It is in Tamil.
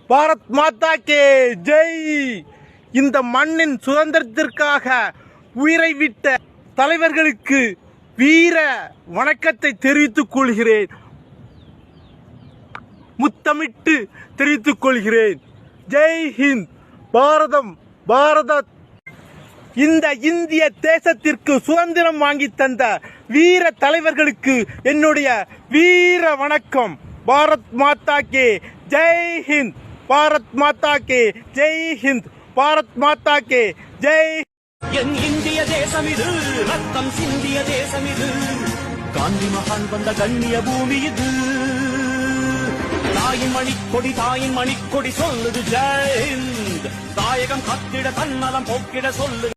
பாரத் மாதா கே ஜெய். இந்த மண்ணின் சுதந்திரத்திற்காக உயிரை விட்ட தலைவர்களுக்கு வீர வணக்கத்தை தெரிவித்துக் கொள்கிறேன். முத்தமிட்டு தெரிவித்துக் கொள்கிறேன். ஜெய் ஹிந்த். பாரதம். இந்த இந்திய தேசத்திற்கு சுதந்திரம் வாங்கி தந்த வீர தலைவர்களுக்கு என்னுடைய வீர வணக்கம். பாரத் மாதா கே ஜெய் ஹிந்த். பாரத் மாதா கே ஜெய் ஹிந்த். பாரத் மாதா கே ஜெய். என் இந்திய தேசம் இது, ரத்தம் சிந்திய தேசம் இது, காந்தி மகான் வந்த கண்ணிய பூமி இது. தாயின் மணிக்கொடி சொல்லுது ஜெய் ஹிந்த். தாயகம் கத்திட தன்னலம் போக்கிட சொல்லுது.